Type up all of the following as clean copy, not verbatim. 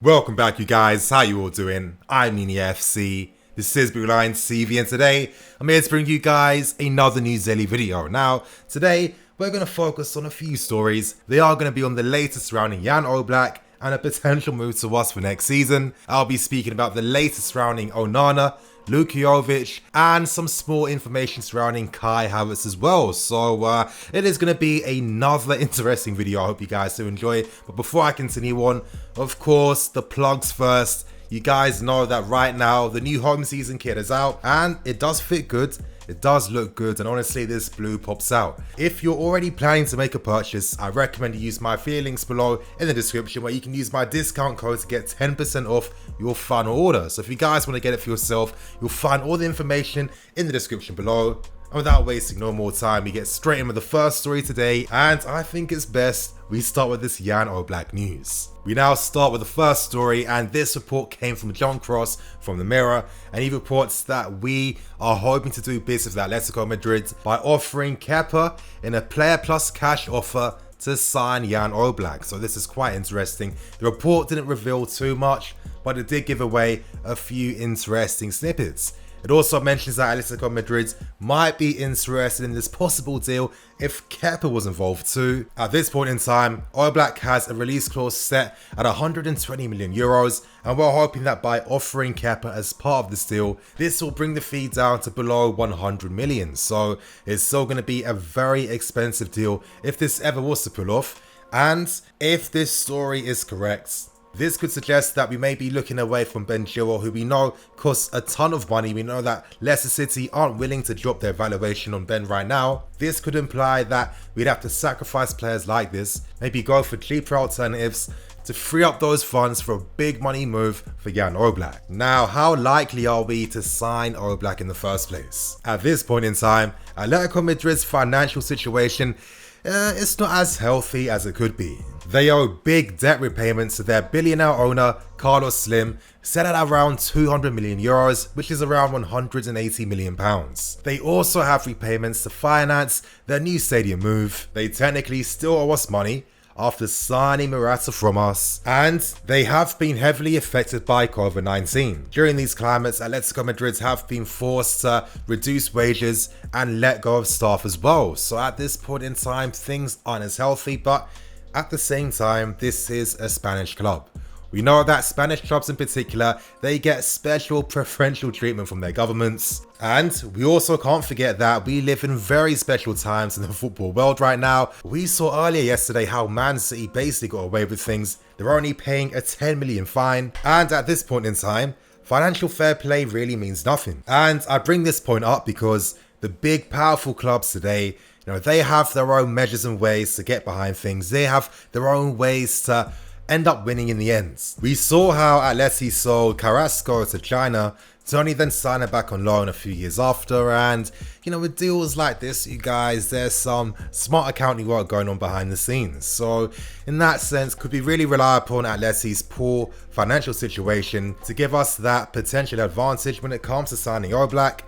Welcome back, you guys. How you all doing? I'm FC. This is Blue Line TV, and today I'm here to bring you guys another new daily video. Now, today we're going to focus on a few stories. They are going to be on the latest surrounding Jan Oblak and a potential move to us for next season. I'll be speaking about the latest surrounding Onana, Luka Jovic, and some small information surrounding Havertz as well. So it is going to be another interesting video. I hope you guys do enjoy it. But before I continue on, of course, the plugs first. You guys know that right now the new home season kit is out and it does fit good. It does look good, and honestly this blue pops out. If you're already planning to make a purchase, I recommend you use my affiliate links below in the description, where you can use my discount code to get 10% off your final order. So if you guys want to get it for yourself, you'll find all the information in the description below. And without wasting no more time, we get straight in with the first story today, and I think it's best we start with this Jan Oblak news. We now start with the first story, and this report came from John Cross from the Mirror, and he reports that we are hoping to do business with Atletico Madrid by offering Kepa in a player plus cash offer to sign Jan Oblak. So this is quite interesting. The report didn't reveal too much, but it did give away a few interesting snippets. It also mentions that Atletico Madrid might be interested in this possible deal if Kepa was involved too. At this point in time, Oblak has a release clause set at 120 million euros, and we're hoping that by offering Kepa as part of this deal, this will bring the fee down to below 100 million. So it's still going to be a very expensive deal if this ever was to pull off. And if this story is correct, this could suggest that we may be looking away from Ben Chilwell, who we know costs a ton of money. We know that Leicester City aren't willing to drop their valuation on Ben right now. This could imply that we'd have to sacrifice players like this, maybe go for cheaper alternatives to free up those funds for a big money move for Jan Oblak. Now, how likely are we to sign Oblak in the first place? At this point in time, Atletico Madrid's financial situation it's not as healthy as it could be. They owe big debt repayments to their billionaire owner, Carlos Slim, set at around 200 million euros, which is around 180 million pounds. They also have repayments to finance their new stadium move. They technically still owe us money after signing Morata from us, and they have been heavily affected by COVID-19. During these climates, Atletico Madrid have been forced to reduce wages and let go of staff as well. So at this point in time, things aren't as healthy, but at the same time, this is a Spanish club. We know that Spanish clubs in particular, they get special preferential treatment from their governments. And we also can't forget that we live in very special times in the football world right now. We saw earlier yesterday how Man City basically got away with things. They're only paying a 10 million fine. And at this point in time, financial fair play really means nothing. And I bring this point up because the big powerful clubs today, they have their own measures and ways to get behind things. They have their own ways to end up winning in the end. We saw how Atleti sold Carrasco to China to only then sign it back on loan a few years after, and with deals like this, you guys, there's some smart accounting work going on behind the scenes. So in that sense, could we really rely upon Atleti's poor financial situation to give us that potential advantage when it comes to signing Oblak?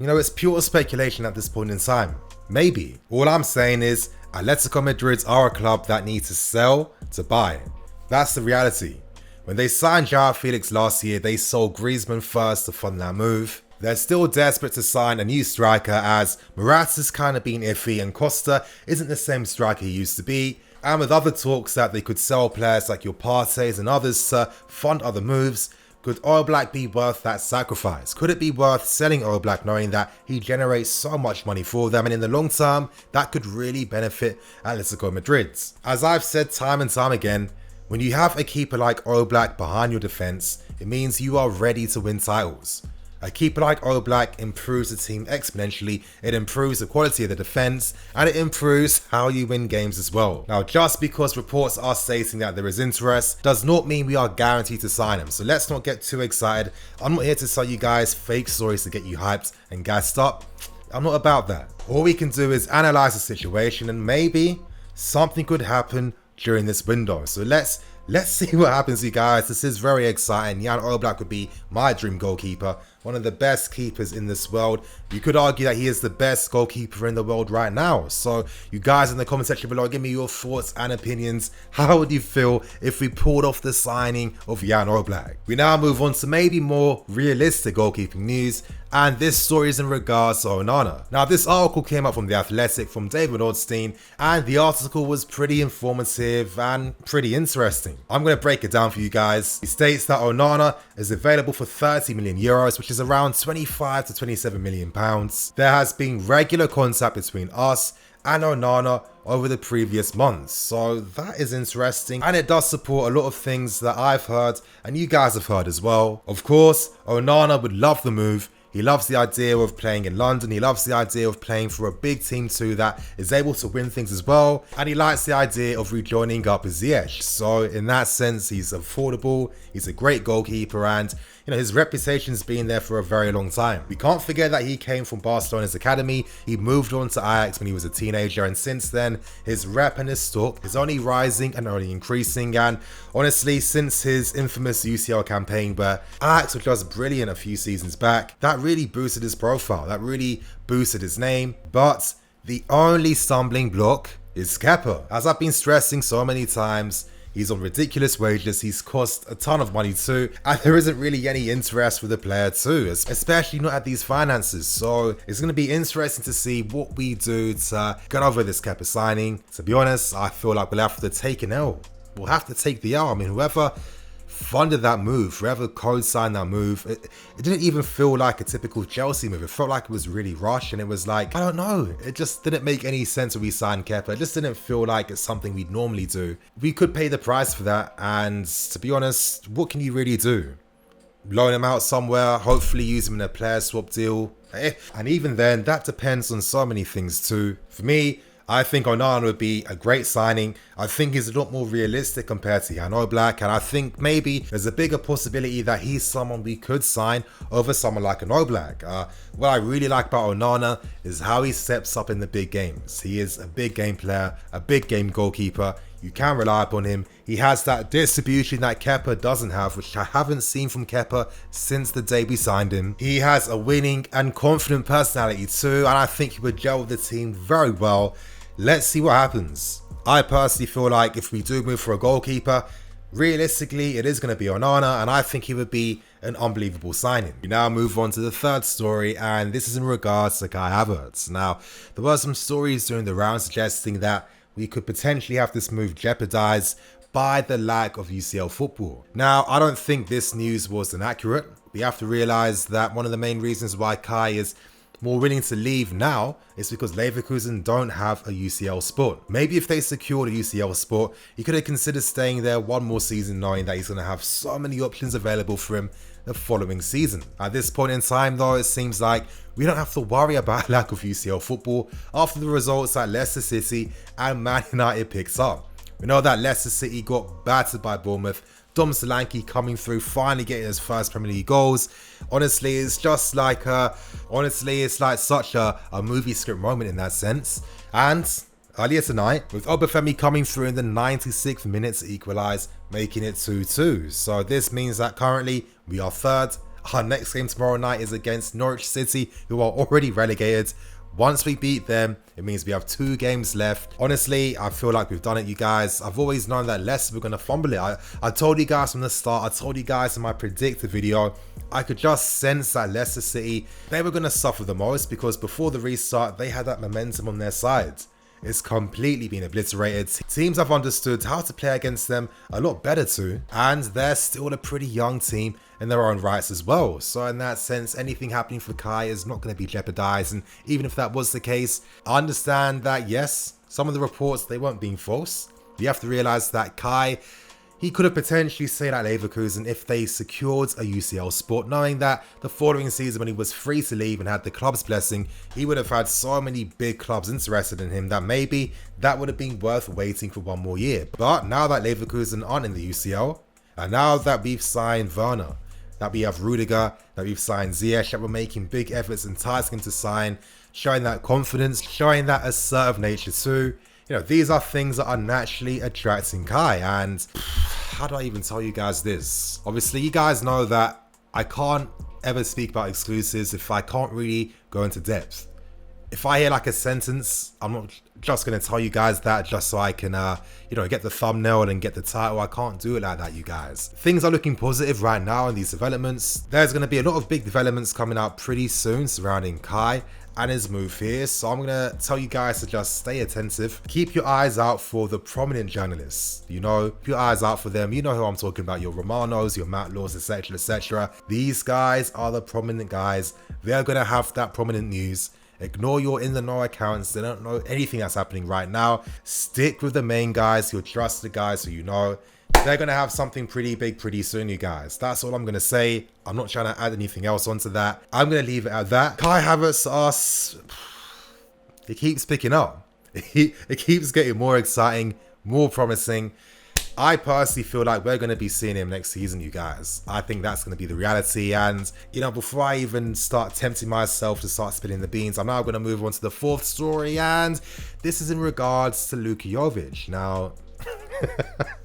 It's pure speculation at this point in time. Maybe. All I'm saying is Atletico Madrid are a club that needs to sell to buy. That's the reality. When they signed Joao Felix last year, they sold Griezmann first to fund that move. They're still desperate to sign a new striker, as Morata's kind of been iffy and Costa isn't the same striker he used to be. And with other talks that they could sell players like your Partey's and others to fund other moves, could Oblak be worth that sacrifice? Could it be worth selling Oblak knowing that he generates so much money for them, and in the long term, that could really benefit Atletico Madrid? As I've said time and time again, when you have a keeper like Oblak behind your defense, it means you are ready to win titles. A keeper like Oblak improves the team exponentially, it improves the quality of the defense, and it improves how you win games as well. Now, just because reports are stating that there is interest does not mean we are guaranteed to sign him, so let's not get too excited. I'm not here to sell you guys fake stories to get you hyped and gassed up. I'm not about that. All we can do is analyze the situation, and maybe something could happen during this window. So let's see what happens, you guys. This is very exciting. Jan Oblak would be my dream goalkeeper. one of the best keepers in this world. You could argue that he is the best goalkeeper in the world right now. So you guys in the comment section below, give me your thoughts and opinions. How would you feel if we pulled off the signing of Jan Oblak? We now move on to maybe more realistic goalkeeping news, and this story is in regards to Onana. Now, this article came up from The Athletic from David Ornstein, and the article was pretty informative and pretty interesting. I'm going to break it down for you guys. He states that Onana is available for 30 million euros, which is around 25 to 27 million pounds. There has been regular contact between us and Onana over the previous months, so that is interesting, and it does support a lot of things that I've heard and you guys have heard as well. Of course, Onana would love the move. He loves the idea of playing in London. He loves the idea of playing for a big team too that is able to win things as well. And he likes the idea of rejoining up with Ziyech. So in that sense, he's affordable. He's a great goalkeeper, and his reputation's been there for a very long time. We can't forget that he came from Barcelona's academy. He moved on to Ajax when he was a teenager, and since then, his rep and his stock is only rising and only increasing. And honestly, since his infamous UCL campaign where Ajax was just brilliant a few seasons back, that really boosted his profile. That really boosted his name. But the only stumbling block is Kepa. As I've been stressing so many times, he's on ridiculous wages, he's cost a ton of money too, and there isn't really any interest for the player too, especially not at these finances. So it's going to be interesting to see what we do to get over this Kepa signing. To be honest, I feel like we'll have to take an L. We'll have to take the L. I mean, whoever funded that move, whoever co-signed that move, it didn't even feel like a typical Chelsea move. It felt like it was really rushed, and it was like, I don't know, it just didn't make any sense when we signed Kepa. It just didn't feel like it's something we'd normally do. We could pay the price for that, and to be honest, what can you really do? Loan him out somewhere, hopefully use him in a player swap deal, and even then, that depends on so many things too. For me, I think Onana would be a great signing. I think he's a lot more realistic compared to Jan Oblak, and I think maybe there's a bigger possibility that he's someone we could sign over someone like an Oblak. What I really like about Onana is how he steps up in the big games. He is a big game player, a big game goalkeeper. You can rely upon him. He has that distribution that Kepa doesn't have, which I haven't seen from Kepa since the day we signed him. He has a winning and confident personality too, and I think he would gel with the team very well. Let's see what happens. I personally feel like if we do move for a goalkeeper, realistically, it is going to be Onana, and I think he would be an unbelievable signing. We now move on to the third story, and this is in regards to Kai Havertz. Now, there were some stories during the round suggesting that we could potentially have this move jeopardized by the lack of UCL football. Now, I don't think this news was inaccurate. We have to realize that one of the main reasons why Kai is more willing to leave now is because Leverkusen don't have a UCL spot. Maybe if they secured a UCL spot, he could have considered staying there one more season, knowing that he's going to have so many options available for him the following season. At this point in time though, it seems like we don't have to worry about lack of UCL football after the results that Leicester City and Man United picks up. We know that Leicester City got battered by Bournemouth. Dom Solanke coming through, finally getting his first Premier League goals. Honestly, it's just like it's like such a movie script moment in that sense. And earlier tonight, with Obafemi coming through in the 96th minute to equalise, making it 2-2. So this means that currently we are third. Our next game tomorrow night is against Norwich City, who are already relegated. Once we beat them, it means we have 2 games left. Honestly, I feel like we've done it, you guys. I've always known that Leicester were going to fumble it. I told you guys from the start, I told you guys in my predictor video, I could just sense that Leicester City, they were going to suffer the most because before the restart, they had that momentum on their side. It's completely been obliterated. Teams have understood how to play against them a lot better too, and they're still a pretty young team in their own rights as well. So in that sense, anything happening for Kai is not going to be jeopardized, and even if that was the case, I understand that yes, some of the reports, they weren't being false. You have to realize that Kai, he could have potentially stayed at Leverkusen if they secured a UCL spot, knowing that the following season when he was free to leave and had the club's blessing, he would have had so many big clubs interested in him that maybe that would have been worth waiting for one more year. But now that Leverkusen aren't in the UCL, and now that we've signed Werner, that we have Rudiger, that we've signed Ziyech, that we're making big efforts enticing him to sign, showing that confidence, showing that assertive nature too. These are things that are naturally attracting Kai, and how do I even tell you guys this? Obviously, you guys know that I can't ever speak about exclusives if I can't really go into depth. If I hear like a sentence, I'm not just going to tell you guys that just so I can, get the thumbnail and get the title. I can't do it like that, you guys. Things are looking positive right now in these developments. There's going to be a lot of big developments coming out pretty soon surrounding Kai and his move here. So I'm going to tell you guys to just stay attentive. Keep your eyes out for the prominent journalists. Keep your eyes out for them. You know who I'm talking about, your Romanos, your Matt Laws, etc, etc. These guys are the prominent guys. They're going to have that prominent news. Ignore your in-the-know accounts. They don't know anything that's happening right now. Stick with the main guys, your trusted guys who you know. They're going to have something pretty big pretty soon, you guys. That's all I'm going to say. I'm not trying to add anything else onto that. I'm going to leave it at that. Kai Havertz, it keeps picking up. It keeps getting more exciting, more promising. I personally feel like we're going to be seeing him next season, you guys. I think that's going to be the reality. And, before I even start tempting myself to start spilling the beans, I'm now going to move on to the fourth story. And this is in regards to Luka Jovic. Now,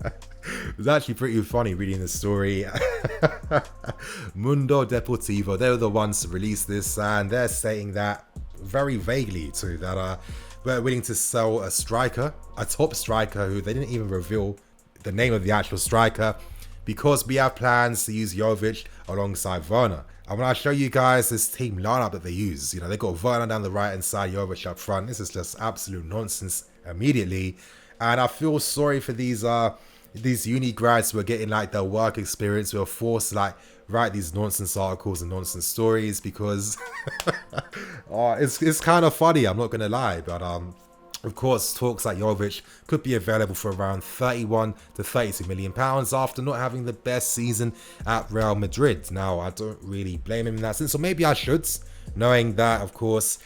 it was actually pretty funny reading the story. Mundo Deportivo, they were the ones to release this. And they're stating that very vaguely too, that we're willing to sell a striker, a top striker who they didn't even reveal the name of the actual striker, because we have plans to use Jovic alongside Werner. And when I show you guys this team lineup that they use, they got Werner down the right hand side, Jovic up front. This is just absolute nonsense immediately. And I feel sorry for these uni grads who are getting like their work experience, who are forced to write these nonsense articles and nonsense stories, because it's kind of funny, I'm not gonna lie. But of course, talks like Jovic could be available for around 31 to 32 million pounds after not having the best season at Real Madrid. Now, I don't really blame him in that sense, or maybe I should, knowing that, of course,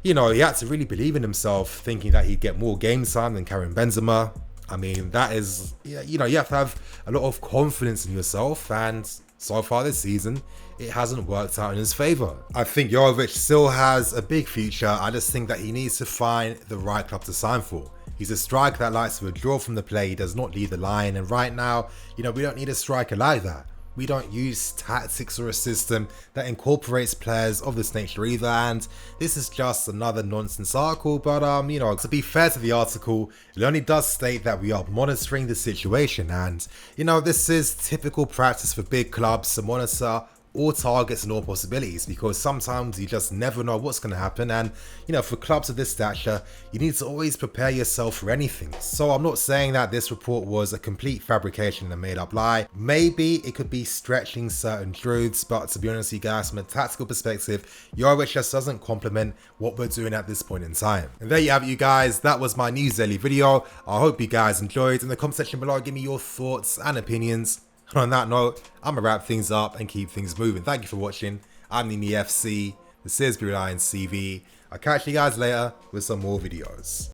he had to really believe in himself, thinking that he'd get more game time than Karim Benzema. I mean, that is, you have to have a lot of confidence in yourself, and so far this season, it hasn't worked out in his favour. I think Jovic still has a big future. I just think that he needs to find the right club to sign for. He's a striker that likes to withdraw from the play. He does not lead the line. And right now, we don't need a striker like that. We don't use tactics or a system that incorporates players of this nature either. And this is just another nonsense article. But, to be fair to the article, it only does state that we are monitoring the situation. And, this is typical practice for big clubs to monitor all targets and all possibilities, because sometimes you just never know what's going to happen. And for clubs of this stature, you need to always prepare yourself for anything. So I'm not saying that this report was a complete fabrication and a made up lie. Maybe it could be stretching certain truths, but to be honest with you guys, from a tactical perspective, Jovic just doesn't complement what we're doing at this point in time. And there you have it, you guys. That was my news daily video. I hope you guys enjoyed. In the comment section below, give me your thoughts and opinions. And on that note, I'm going to wrap things up and keep things moving. Thank you for watching. I'm the FC, the Salisbury Lions CV. I'll catch you guys later with some more videos.